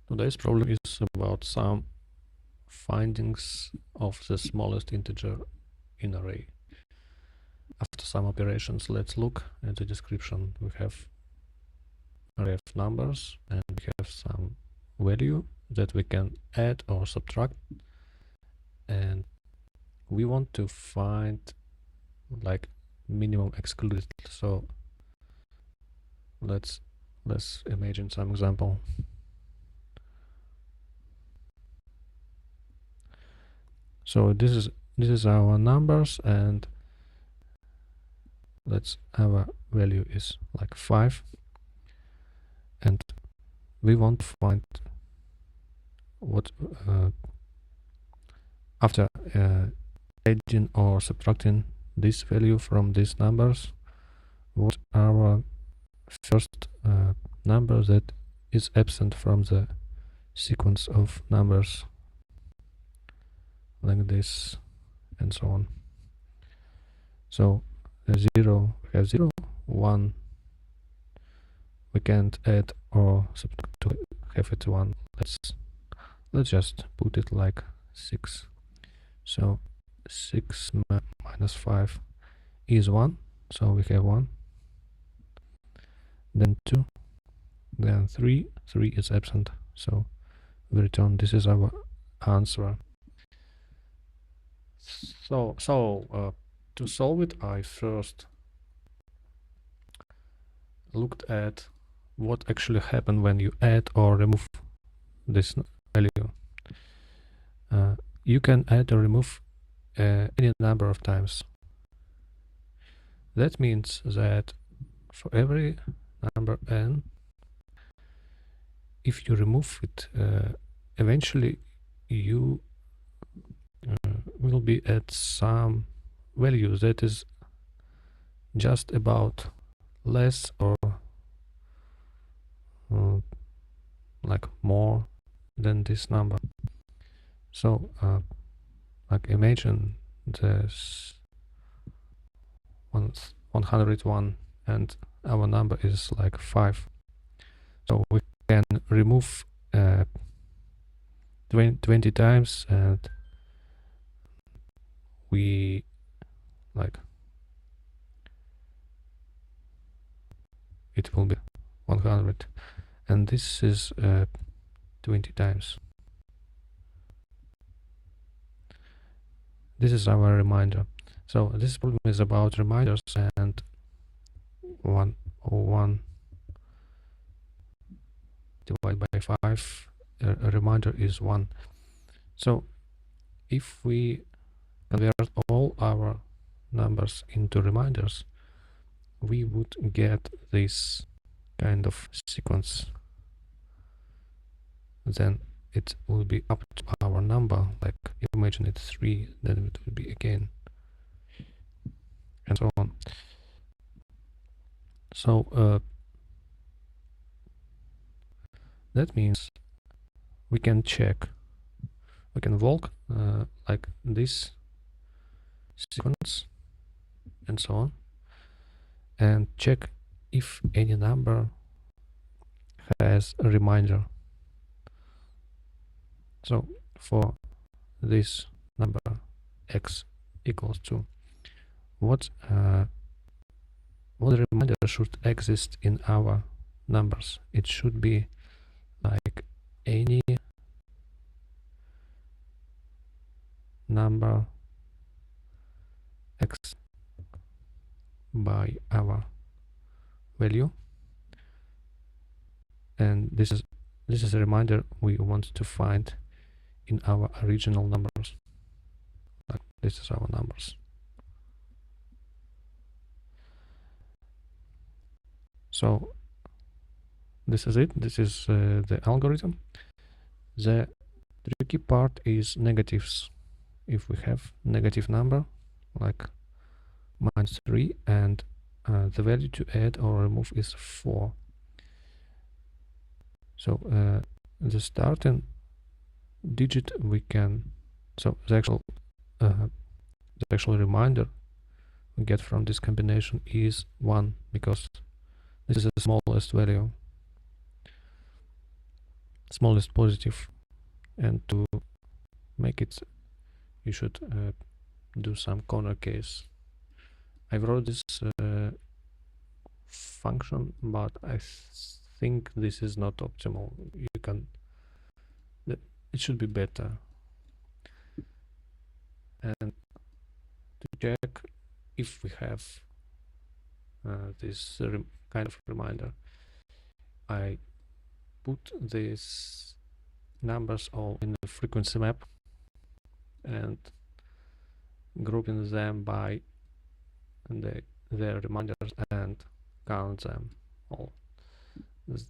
Today's problem is about some findings of the smallest integer in array. After some operations, let's look at the description. We have array of numbers and we have some value that we can add or subtract, and we want to find like minimum excluded. So let's imagine some example. So this is our numbers, and our value is like 5, and we want to find what after adding or subtracting this value from these numbers, what our first number that is absent from the sequence of numbers, like this and so on. So 0, we have 0, 1, we can't add or subtract to have it 1. Let's just put it like 6. So 6 minus 5 is 1, so we have 1. Then 2, then 3 is absent, so we return. This is our answer. So to solve it, I first looked at what actually happened when you add or remove this value. You can add or remove any number of times. That means that for every number n, if you remove it, eventually you will be at some value that is just about less or like more than this number. So like imagine this 101 and our number is like 5. So we can remove 20 times, and we like it will be 100, and this is 20 times. This is our reminder. So this problem is about reminders, and 101 divided by 5, a reminder is 1. So if we convert all our numbers into reminders, we would get this kind of sequence. Then it will be up to our number, like imagine it's 3, then it will be again, and so on. So that means we can check, we can walk like this sequence and so on, and check if any number has a reminder. So for this number x equals to, what reminder should exist in our numbers? It should be like any number x by our value, and this is a reminder we want to find in our original numbers. Like this is our numbers. So this is it. This is the algorithm. The tricky part is negatives. If we have negative number like -3 and the value to add or remove is 4. So the starting digit we can, so the actual reminder we get from this combination is 1, because this is the smallest value. smallest positive, and to make it, you should do some corner case. I wrote this function, but I think this is not optimal. You can, it should be better. And to check if we have this kind of reminder, I put these numbers all in the frequency map and grouping them by their reminders and count them all.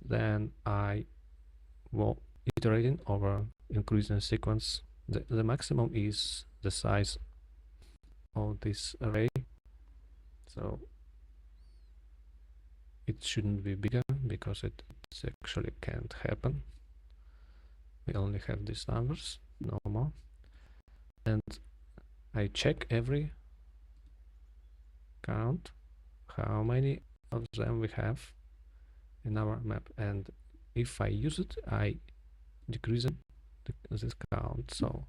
Then I will iterating over increasing sequence. The maximum is the size of this array, so it shouldn't be bigger because it actually can't happen. We only have these numbers, no more. And I check every count how many of them we have in our map, and if I use it, I decrease this count, so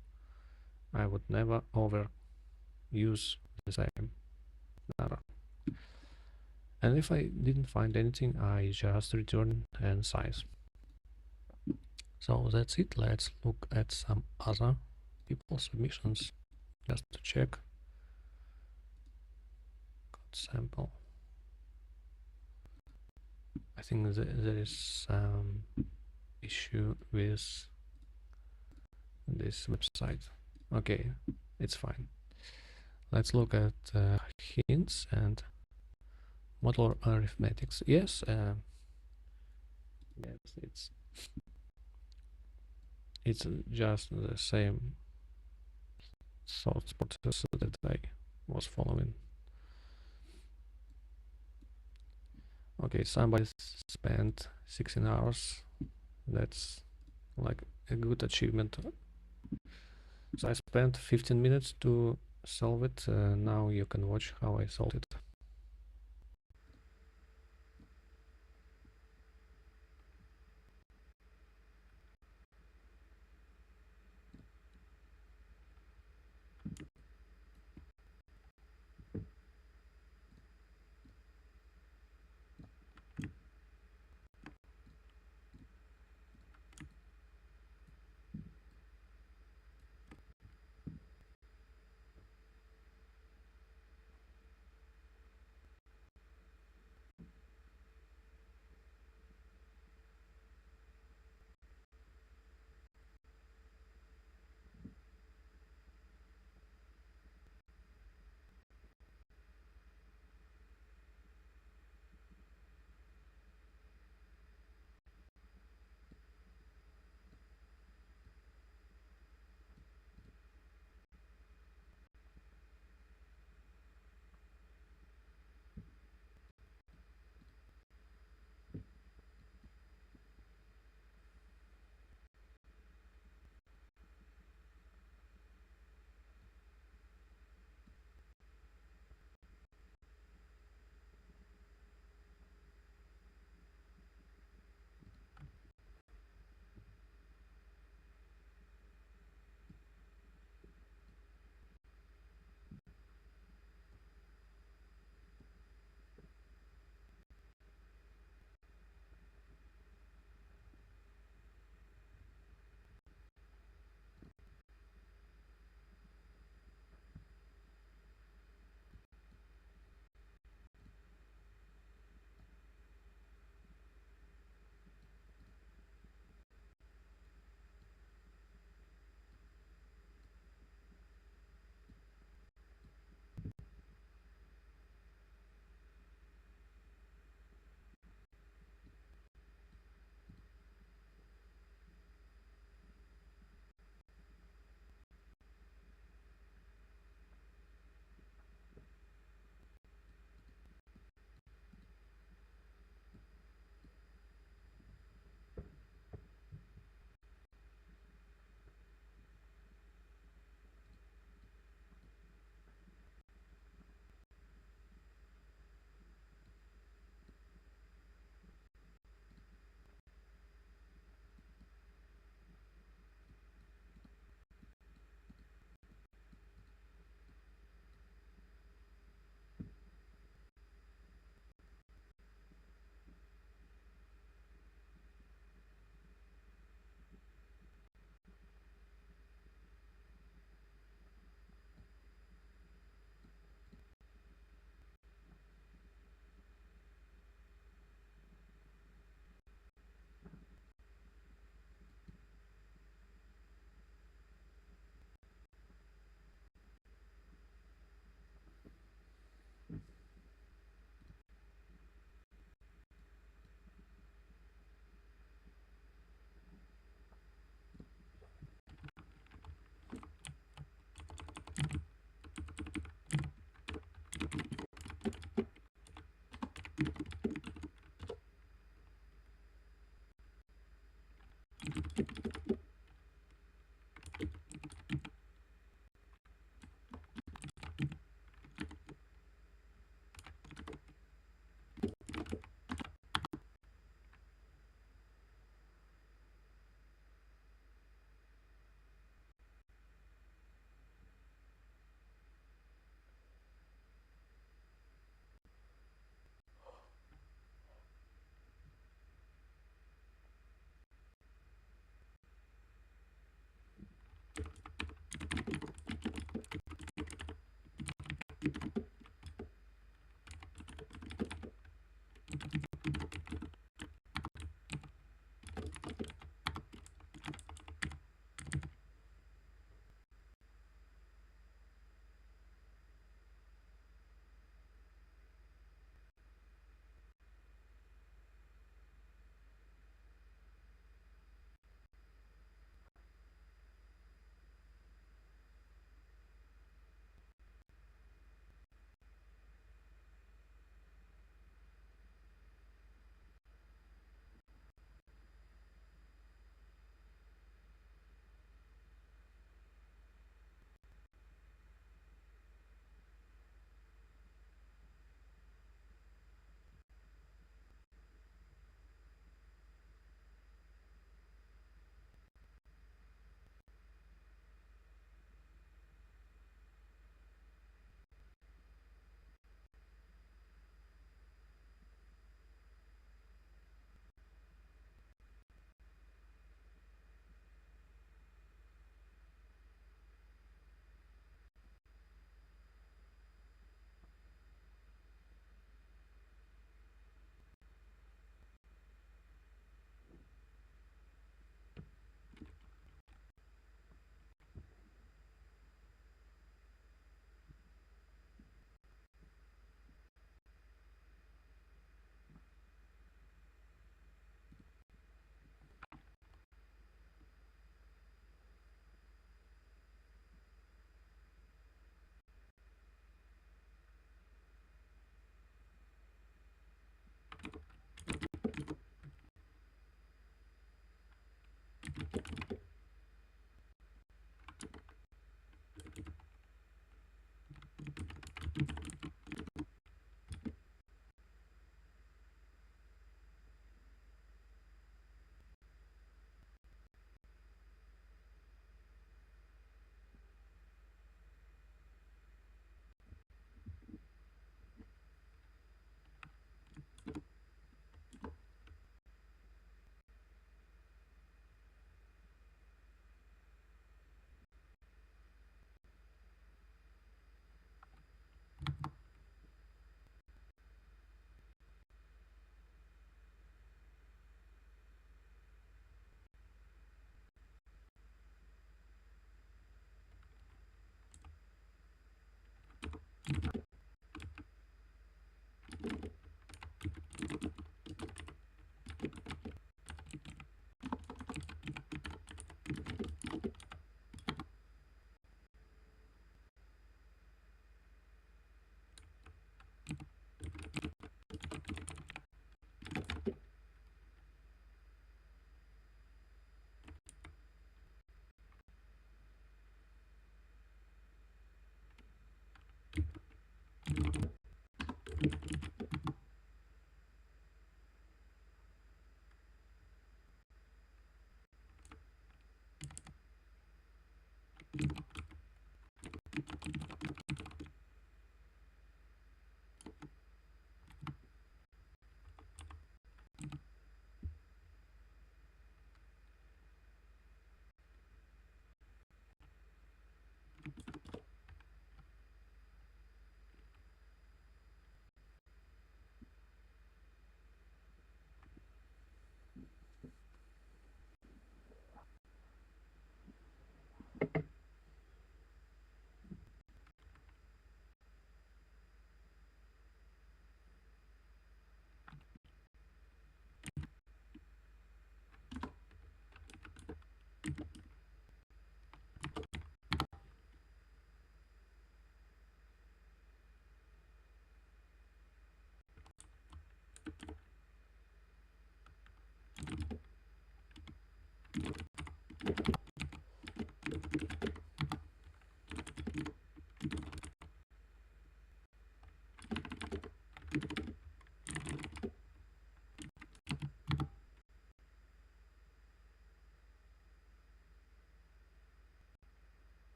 I would never over use the same number. And if I didn't find anything, I just return and size. So that's it. Let's look at some other people submissions just to check. Code sample. I think there is some issue with this website. Okay, it's fine. Let's look at hints and modular arithmetics. Yes, yes, it's just the same thought process that I was following. Okay, somebody spent 16 hours. That's like a good achievement. So I spent 15 minutes to solve it. Now you can watch how I solved it.